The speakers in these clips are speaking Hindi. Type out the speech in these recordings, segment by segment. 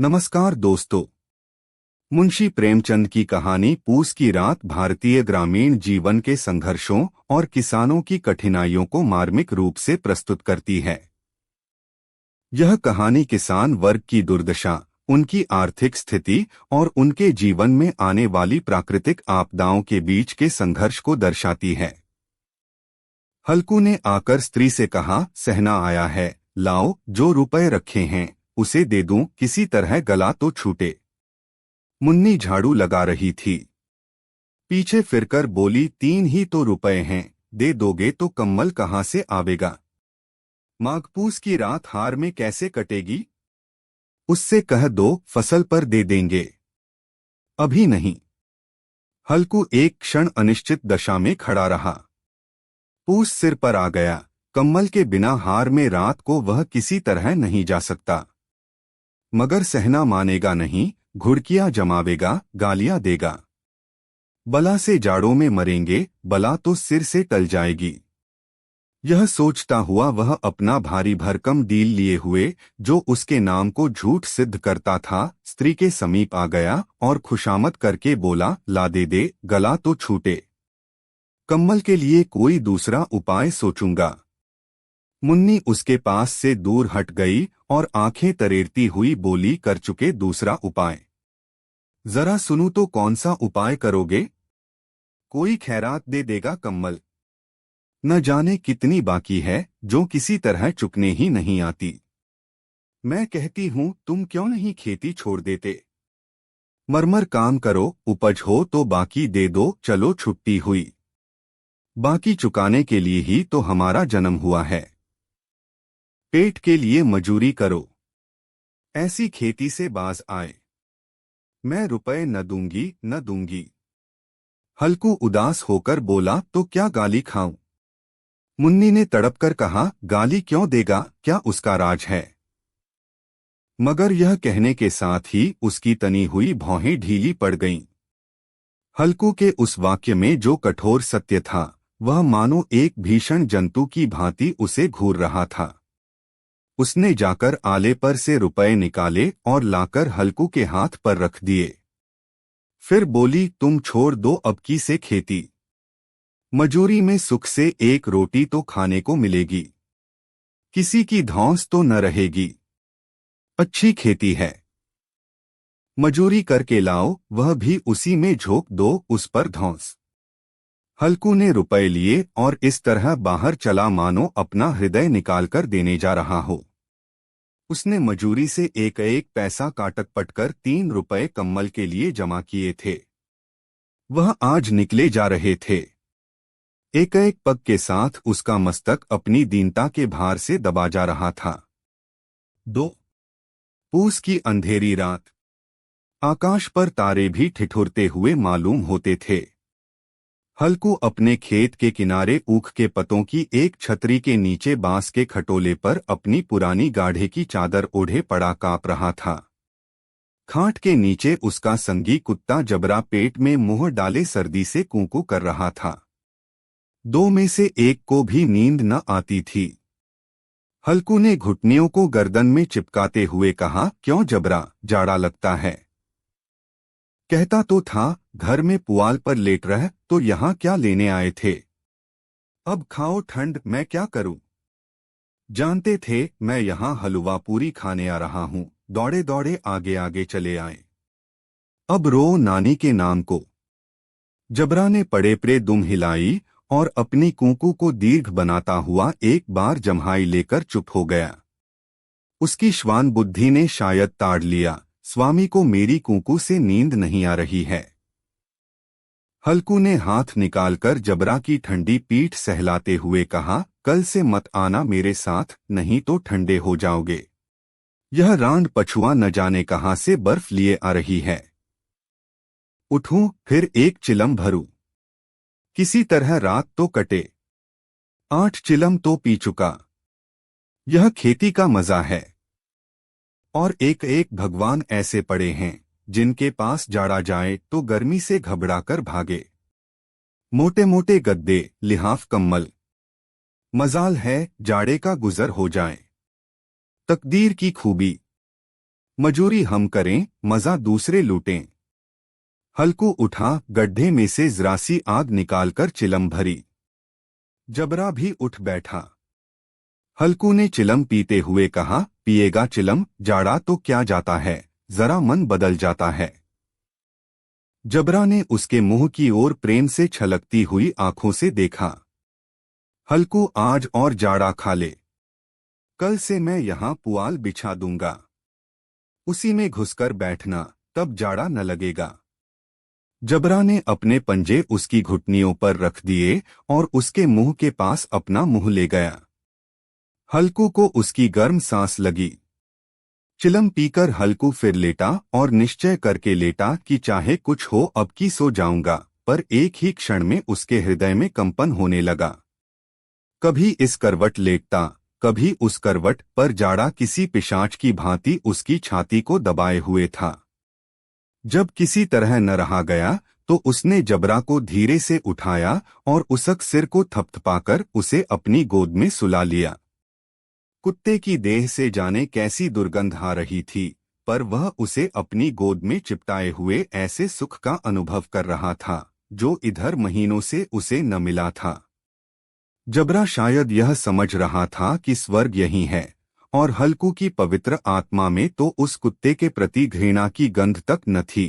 नमस्कार दोस्तों। मुंशी प्रेमचंद की कहानी पूस की रात भारतीय ग्रामीण जीवन के संघर्षों और किसानों की कठिनाइयों को मार्मिक रूप से प्रस्तुत करती है। यह कहानी किसान वर्ग की दुर्दशा, उनकी आर्थिक स्थिति और उनके जीवन में आने वाली प्राकृतिक आपदाओं के बीच के संघर्ष को दर्शाती है। हल्कू ने आकर स्त्री से कहा, सहना आया है, लाओ जो रुपए रखे हैं उसे दे दूं, किसी तरह गला तो छूटे। मुन्नी झाड़ू लगा रही थी। पीछे फिरकर बोली, 3 ही तो रुपए हैं, दे दोगे तो कम्मल कहाँ से आवेगा? माघपूस की रात हार में कैसे कटेगी? उससे कह दो फसल पर दे देंगे, अभी नहीं। हल्कू एक क्षण अनिश्चित दशा में खड़ा रहा। पूस सिर पर आ गया। कम्मल के बिना हार में रात को वह किसी तरह नहीं जा सकता। मगर सहना मानेगा नहीं, घुड़कियां जमावेगा, गालियां देगा। बला से जाड़ों में मरेंगे, बला तो सिर से टल जाएगी। यह सोचता हुआ वह अपना भारी भरकम डील लिए हुए, जो उसके नाम को झूठ सिद्ध करता था, स्त्री के समीप आ गया और खुशामद करके बोला, ला दे, गला तो छूटे। कम्मल के लिए कोई दूसरा उपाय सोचूंगा। मुन्नी उसके पास से दूर हट गई और आंखें तरेरती हुई बोली, कर चुके दूसरा उपाय? जरा सुनूं तो कौन सा उपाय करोगे? कोई खैरात दे देगा कम्मल। न जाने कितनी बाकी है जो किसी तरह चुकने ही नहीं आती। मैं कहती हूं तुम क्यों नहीं खेती छोड़ देते? मरमर काम करो, उपज हो तो बाकी दे दो, चलो छुट्टी हुई। बाकी चुकाने के लिए ही तो हमारा जन्म हुआ है। पेट के लिए मजूरी करो, ऐसी खेती से बाज आए। मैं रुपए न दूंगी, न दूंगी। हल्कू उदास होकर बोला, तो क्या गाली खाऊं? मुन्नी ने तड़प कर कहा, गाली क्यों देगा, क्या उसका राज है? मगर यह कहने के साथ ही उसकी तनी हुई भौहें ढीली पड़ गईं। हल्कू के उस वाक्य में जो कठोर सत्य था, वह मानो एक भीषण जंतु की भांति उसे घूर रहा था। उसने जाकर आले पर से रुपए निकाले और लाकर हल्कू के हाथ पर रख दिए। फिर बोली, तुम छोड़ दो अब की से खेती। मजूरी में सुख से एक रोटी तो खाने को मिलेगी, किसी की धौंस तो न रहेगी। अच्छी खेती है, मजूरी करके लाओ, वह भी उसी में झोंक दो, उस पर धौंस। हल्कू ने रुपए लिए और इस तरह बाहर चला मानो अपना हृदय निकालकर देने जा रहा हो। उसने मजूरी से एक एक पैसा काटक पटकर 3 रुपए कम्मल के लिए जमा किए थे। वह आज निकले जा रहे थे। एक एक पग के साथ उसका मस्तक अपनी दीनता के भार से दबा जा रहा था। 2 पूस की अंधेरी रात। आकाश पर तारे भी ठिठुरते हुए मालूम होते थे। हल्कू अपने खेत के किनारे ऊख के पतों की एक छतरी के नीचे बांस के खटोले पर अपनी पुरानी गाढ़े की चादर ओढ़े पड़ा कांप रहा था। खाट के नीचे उसका संगी कुत्ता जबरा पेट में मुंह डाले सर्दी से कूकू कर रहा था। 2 में से एक को भी नींद न आती थी। हल्कू ने घुटनियों को गर्दन में चिपकाते हुए कहा, क्यों जबरा, जाड़ा लगता है? कहता तो था घर में पुआल पर लेट रह, तो यहाँ क्या लेने आए थे? अब खाओ ठंड, मैं क्या करूं? जानते थे मैं यहाँ हलवा पूरी खाने आ रहा हूँ, दौड़े दौड़े आगे आगे चले आए। अब रो नानी के नाम को। जबरा ने पड़े पड़े दुम हिलाई और अपनी कूकू को दीर्घ बनाता हुआ एक बार जम्हाई लेकर चुप हो गया। उसकी श्वान बुद्धि ने शायद ताड़ लिया, स्वामी को मेरी कूकू से नींद नहीं आ रही है। हल्कू ने हाथ निकालकर जबरा की ठंडी पीठ सहलाते हुए कहा, कल से मत आना मेरे साथ, नहीं तो ठंडे हो जाओगे। यह रांड पछुआ न जाने कहां से बर्फ लिए आ रही है। उठूं फिर एक चिलम भरूं, किसी तरह रात तो कटे। 8 चिलम तो पी चुका। यह खेती का मजा है। और एक एक भगवान ऐसे पड़े हैं जिनके पास जाड़ा जाए तो गर्मी से घबराकर भागे। मोटे मोटे गद्दे, लिहाफ कम्बल। मजाल है जाड़े का गुजर हो जाए। तकदीर की खूबी। मजूरी हम करें, मजा दूसरे लूटें। हल्कू उठा, गड्ढे में से जरासी आग निकालकर चिलम भरी। जबरा भी उठ बैठा। हल्कू ने चिलम पीते हुए कहा, पिएगा चिलम? जाड़ा तो क्या जाता है, जरा मन बदल जाता है। जबरा ने उसके मुंह की ओर प्रेम से छलकती हुई आंखों से देखा। हल्कू, आज और जाड़ा खा ले। कल से मैं यहाँ पुआल बिछा दूंगा, उसी में घुसकर बैठना, तब जाड़ा न लगेगा। जबरा ने अपने पंजे उसकी घुटनियों पर रख दिए और उसके मुंह के पास अपना मुंह ले गया। हल्कू को उसकी गर्म सांस लगी। चिलम पीकर हल्कू फिर लेटा और निश्चय करके लेटा कि चाहे कुछ हो अब की सो जाऊंगा, पर एक ही क्षण में उसके हृदय में कंपन होने लगा। कभी इस करवट लेटता, कभी उस करवट पर, जाड़ा किसी पिशाच की भांति उसकी छाती को दबाए हुए था। जब किसी तरह न रहा गया तो उसने जबरा को धीरे से उठाया और उसक सिर को थपथपाकर उसे अपनी गोद में सुला लिया। कुत्ते की देह से जाने कैसी दुर्गंध आ रही थी, पर वह उसे अपनी गोद में चिपटाए हुए ऐसे सुख का अनुभव कर रहा था जो इधर महीनों से उसे न मिला था। जबरा शायद यह समझ रहा था कि स्वर्ग यही है, और हल्कू की पवित्र आत्मा में तो उस कुत्ते के प्रति घृणा की गंध तक न थी।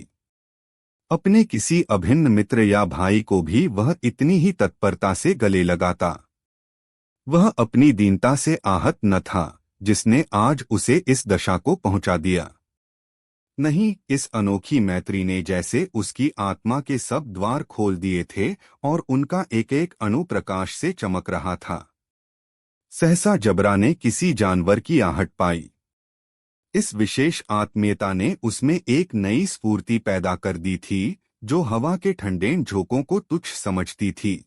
अपने किसी अभिन्न मित्र या भाई को भी वह इतनी ही तत्परता से गले लगाता। वह अपनी दीनता से आहत न था जिसने आज उसे इस दशा को पहुंचा दिया। नहीं, इस अनोखी मैत्री ने जैसे उसकी आत्मा के सब द्वार खोल दिए थे और उनका एक एक अणु प्रकाश से चमक रहा था। सहसा जबरा ने किसी जानवर की आहट पाई। इस विशेष आत्मीयता ने उसमें एक नई स्फूर्ति पैदा कर दी थी जो हवा के ठंडे झोंकों को तुच्छ समझती थी।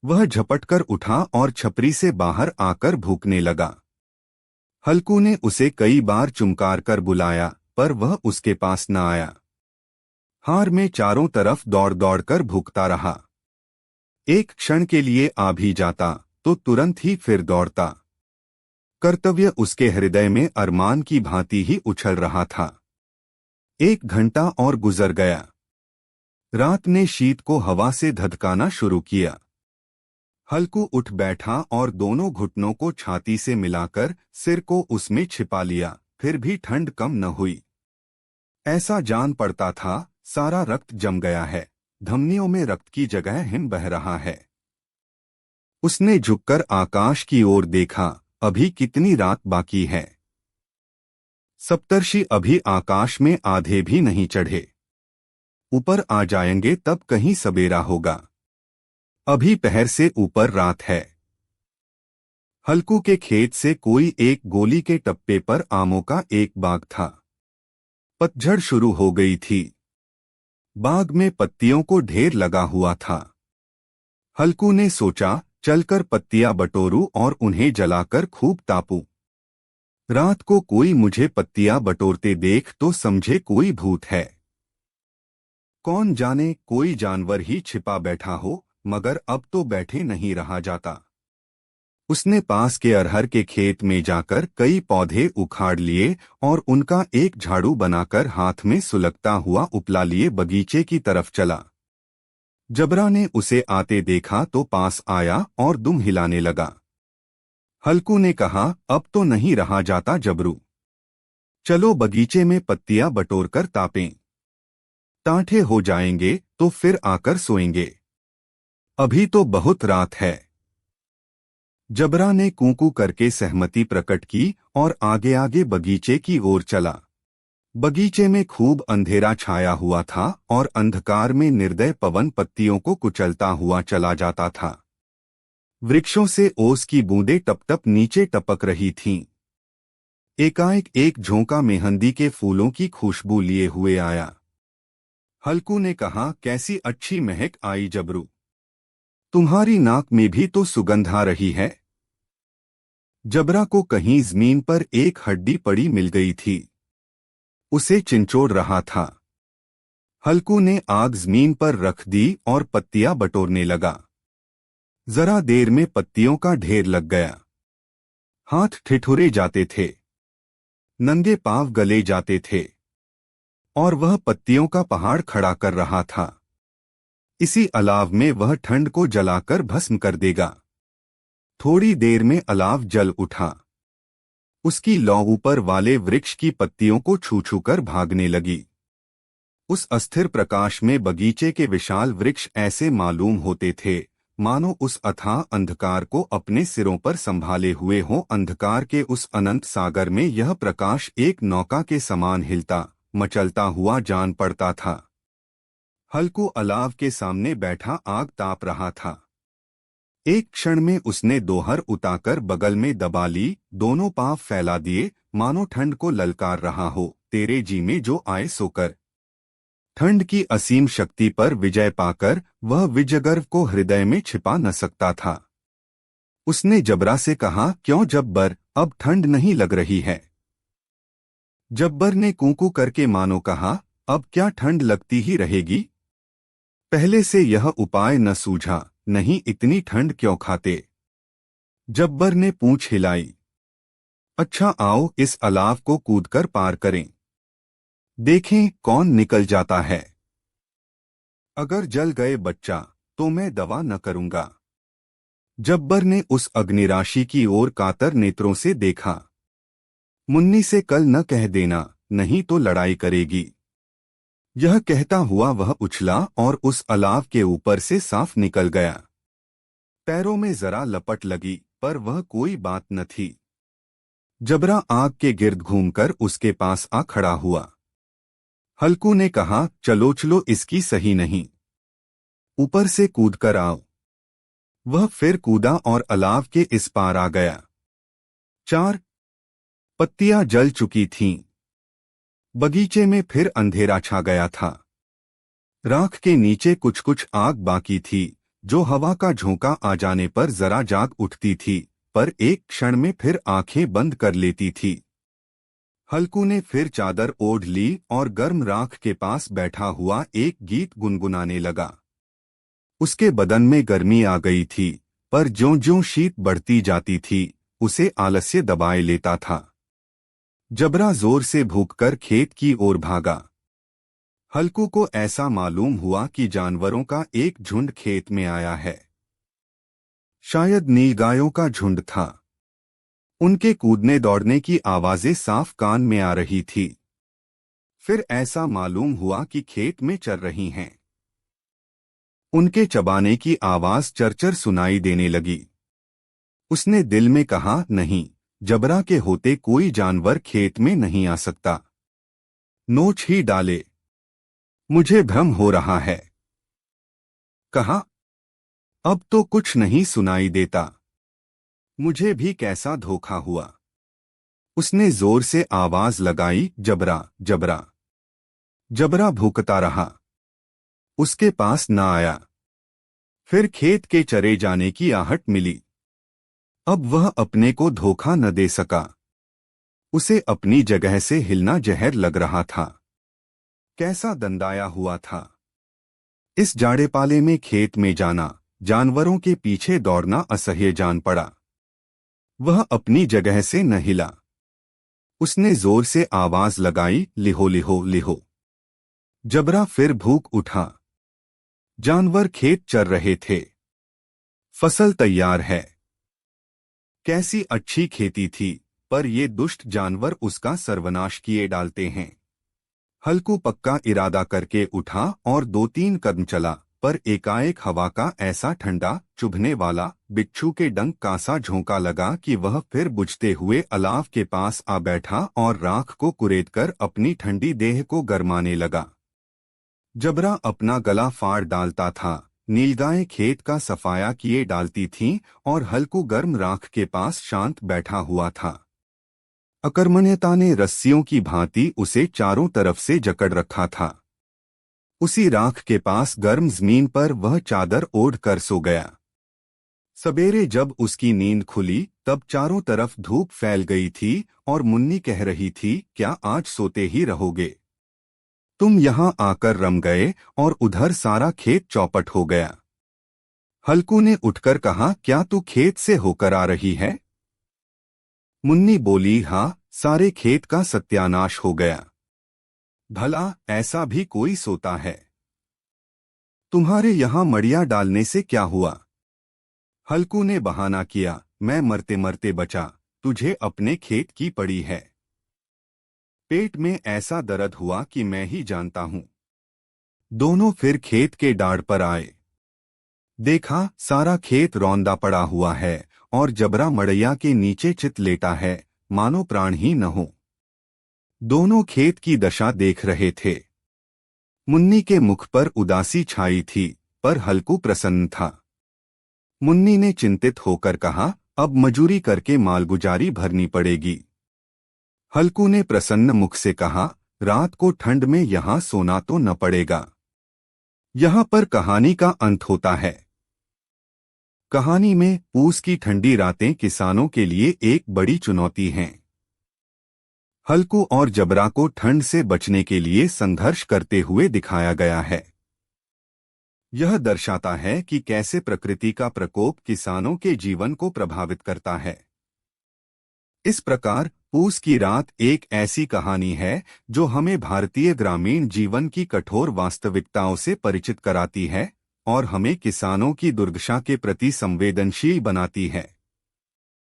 वह झपटकर उठा और छपरी से बाहर आकर भूखने लगा। हल्कू ने उसे कई बार चुमकार कर बुलाया, पर वह उसके पास न आया। हार में चारों तरफ दौड़ दौड़ कर भूखता रहा। एक क्षण के लिए आ भी जाता तो तुरंत ही फिर दौड़ता। कर्तव्य उसके हृदय में अरमान की भांति ही उछल रहा था। 1 घंटा और गुजर गया। रात ने शीत को हवा से धधकाना शुरू किया। हल्कू उठ बैठा और दोनों घुटनों को छाती से मिलाकर सिर को उसमें छिपा लिया, फिर भी ठंड कम न हुई। ऐसा जान पड़ता था सारा रक्त जम गया है, धमनियों में रक्त की जगह हिम बह रहा है। उसने झुककर आकाश की ओर देखा, अभी कितनी रात बाकी है। सप्तर्षि अभी आकाश में आधे भी नहीं चढ़े। ऊपर आ जाएंगे तब कहीं सवेरा होगा। अभी पहर से ऊपर रात है। हल्कू के खेत से कोई एक गोली के टप्पे पर आमों का एक बाग था। पतझड़ शुरू हो गई थी। बाग में पत्तियों को ढेर लगा हुआ था। हल्कू ने सोचा, चलकर पत्तियां बटोरूं और उन्हें जलाकर खूब तापूं। रात को कोई मुझे पत्तियां बटोरते देख तो समझे कोई भूत है। कौन जाने कोई जानवर ही छिपा बैठा हो, मगर अब तो बैठे नहीं रहा जाता। उसने पास के अरहर के खेत में जाकर कई पौधे उखाड़ लिए और उनका एक झाड़ू बनाकर हाथ में सुलगता हुआ उपला लिए बगीचे की तरफ चला। जबरा ने उसे आते देखा तो पास आया और दुम हिलाने लगा। हल्कू ने कहा, अब तो नहीं रहा जाता जबरू, चलो बगीचे में पत्तियां बटोरकर तापें। टांठे हो जाएंगे तो फिर आकर सोएंगे, अभी तो बहुत रात है। जबरा ने कूकू करके सहमति प्रकट की और आगे आगे बगीचे की ओर चला। बगीचे में खूब अंधेरा छाया हुआ था और अंधकार में निर्दय पवन पत्तियों को कुचलता हुआ चला जाता था। वृक्षों से ओस की बूंदें टप टप नीचे टपक रही थीं। एकाएक एक झोंका मेहंदी के फूलों की खुशबू लिए हुए आया। हल्कू ने कहा, कैसी अच्छी महक आई जबरू, तुम्हारी नाक में भी तो सुगंध आ रही है। जबरा को कहीं जमीन पर एक हड्डी पड़ी मिल गई थी, उसे चिंचोड़ रहा था। हल्कू ने आग जमीन पर रख दी और पत्तियां बटोरने लगा। जरा देर में पत्तियों का ढेर लग गया। हाथ ठिठुरे जाते थे। नंगे पांव गले जाते थे और वह पत्तियों का पहाड़ खड़ा कर रहा था। इसी अलाव में वह ठंड को जलाकर भस्म कर देगा। थोड़ी देर में अलाव जल उठा। उसकी लौ ऊपर वाले वृक्ष की पत्तियों को छू छू कर भागने लगी। उस अस्थिर प्रकाश में बगीचे के विशाल वृक्ष ऐसे मालूम होते थे मानो उस अथाह अंधकार को अपने सिरों पर संभाले हुए हो। अंधकार के उस अनंत सागर में यह प्रकाश एक नौका के समान हिलता मचलता हुआ जान पड़ता था। हल्कू अलाव के सामने बैठा आग ताप रहा था। एक क्षण में उसने दोहर उताकर बगल में दबा ली, दोनों पांव फैला दिए मानो ठंड को ललकार रहा हो, तेरे जी में जो आए सो कर। ठंड की असीम शक्ति पर विजय पाकर वह विजयगर्व को हृदय में छिपा न सकता था। उसने जबरा से कहा, क्यों जब्बर, अब ठंड नहीं लग रही है? जब्बर ने कूकू करके मानो कहा, अब क्या ठंड लगती ही रहेगी? पहले से यह उपाय न सूझा, नहीं इतनी ठंड क्यों खाते? जब्बर ने पूंछ हिलाई। अच्छा आओ इस अलाव को कूदकर पार करें, देखें कौन निकल जाता है। अगर जल गए बच्चा तो मैं दवा न करूंगा। जब्बर ने उस अग्निराशि की ओर कातर नेत्रों से देखा। मुन्नी से कल न कह देना, नहीं तो लड़ाई करेगी। यह कहता हुआ वह उछला और उस अलाव के ऊपर से साफ निकल गया। पैरों में जरा लपट लगी पर वह कोई बात न थी। जबरा आग के गिर्द घूमकर उसके पास आ खड़ा हुआ। हल्कू ने कहा, चलो चलो इसकी सही नहीं, ऊपर से कूद कर आओ। वह फिर कूदा और अलाव के इस पार आ गया। 4 पत्तियां जल चुकी थीं। बगीचे में फिर अंधेरा छा गया था। राख के नीचे कुछ कुछ आग बाकी थी जो हवा का झोंका आ जाने पर जरा जाग उठती थी, पर एक क्षण में फिर आंखें बंद कर लेती थी। हल्कू ने फिर चादर ओढ़ ली और गर्म राख के पास बैठा हुआ एक गीत गुनगुनाने लगा। उसके बदन में गर्मी आ गई थी, पर ज्यों-ज्यों शीत बढ़ती जाती थी उसे आलस्य दबाए लेता था। जबरा जोर से भूखकर खेत की ओर भागा। हल्कू को ऐसा मालूम हुआ कि जानवरों का एक झुंड खेत में आया है। शायद नीलगायों का झुंड था। उनके कूदने दौड़ने की आवाजें साफ कान में आ रही थी। फिर ऐसा मालूम हुआ कि खेत में चर रही हैं। उनके चबाने की आवाज चरचर सुनाई देने लगी। उसने दिल में कहा, नहीं, जबरा के होते कोई जानवर खेत में नहीं आ सकता। नोच ही डाले, मुझे भ्रम हो रहा है। कहा, अब तो कुछ नहीं सुनाई देता। मुझे भी कैसा धोखा हुआ। उसने जोर से आवाज लगाई, जबरा जबरा। जबरा भूकता रहा, उसके पास न आया। फिर खेत के चरे जाने की आहट मिली। अब वह अपने को धोखा न दे सका। उसे अपनी जगह से हिलना जहर लग रहा था। कैसा दंदाया हुआ था। इस जाड़े पाले में खेत में जाना, जानवरों के पीछे दौड़ना असह्य जान पड़ा। वह अपनी जगह से न हिला। उसने जोर से आवाज लगाई, लिहो लिहो लिहो। जबरा फिर भूख उठा। जानवर खेत चर रहे थे। फसल तैयार है। कैसी अच्छी खेती थी, पर ये दुष्ट जानवर उसका सर्वनाश किए डालते हैं। हल्कू पक्का इरादा करके उठा और 2-3 कदम चला, पर एकाएक हवा का ऐसा ठंडा, चुभने वाला, बिच्छू के डंक का सा झोंका लगा कि वह फिर बुझते हुए अलाव के पास आ बैठा और राख को कुरेदकर अपनी ठंडी देह को गरमाने लगा। जबरा अपना गला फाड़ डालता था, नीलगायें खेत का सफाया किए डालती थीं और हल्कू गर्म राख के पास शांत बैठा हुआ था। अकर्मण्यता ने रस्सियों की भांति उसे चारों तरफ से जकड़ रखा था। उसी राख के पास गर्म जमीन पर वह चादर ओढ़ कर सो गया। सवेरे जब उसकी नींद खुली तब चारों तरफ धूप फैल गई थी और मुन्नी कह रही थी, क्या आज सोते ही रहोगे? तुम यहाँ आकर रम गए और उधर सारा खेत चौपट हो गया। हल्कू ने उठकर कहा, क्या तू खेत से होकर आ रही है? मुन्नी बोली, हाँ, सारे खेत का सत्यानाश हो गया। भला ऐसा भी कोई सोता है? तुम्हारे यहाँ मड़िया डालने से क्या हुआ? हल्कू ने बहाना किया, मैं मरते मरते बचा, तुझे अपने खेत की पड़ी है। पेट में ऐसा दर्द हुआ कि मैं ही जानता हूं। दोनों फिर खेत के डाढ़ पर आए। देखा, सारा खेत रौंदा पड़ा हुआ है और जबरा मड़ैया के नीचे चित लेटा है, मानो प्राण ही न हो। दोनों खेत की दशा देख रहे थे। मुन्नी के मुख पर उदासी छाई थी, पर हल्कू प्रसन्न था। मुन्नी ने चिंतित होकर कहा, अब मजूरी करके मालगुजारी भरनी पड़ेगी। हल्कू ने प्रसन्न मुख से कहा, रात को ठंड में यहां सोना तो न पड़ेगा। यहां पर कहानी का अंत होता है। कहानी में पूस की ठंडी रातें किसानों के लिए एक बड़ी चुनौती हैं। हल्कू और जबरा को ठंड से बचने के लिए संघर्ष करते हुए दिखाया गया है। यह दर्शाता है कि कैसे प्रकृति का प्रकोप किसानों के जीवन को प्रभावित करता है। इस प्रकार पूस की रात एक ऐसी कहानी है जो हमें भारतीय ग्रामीण जीवन की कठोर वास्तविकताओं से परिचित कराती है और हमें किसानों की दुर्दशा के प्रति संवेदनशील बनाती है।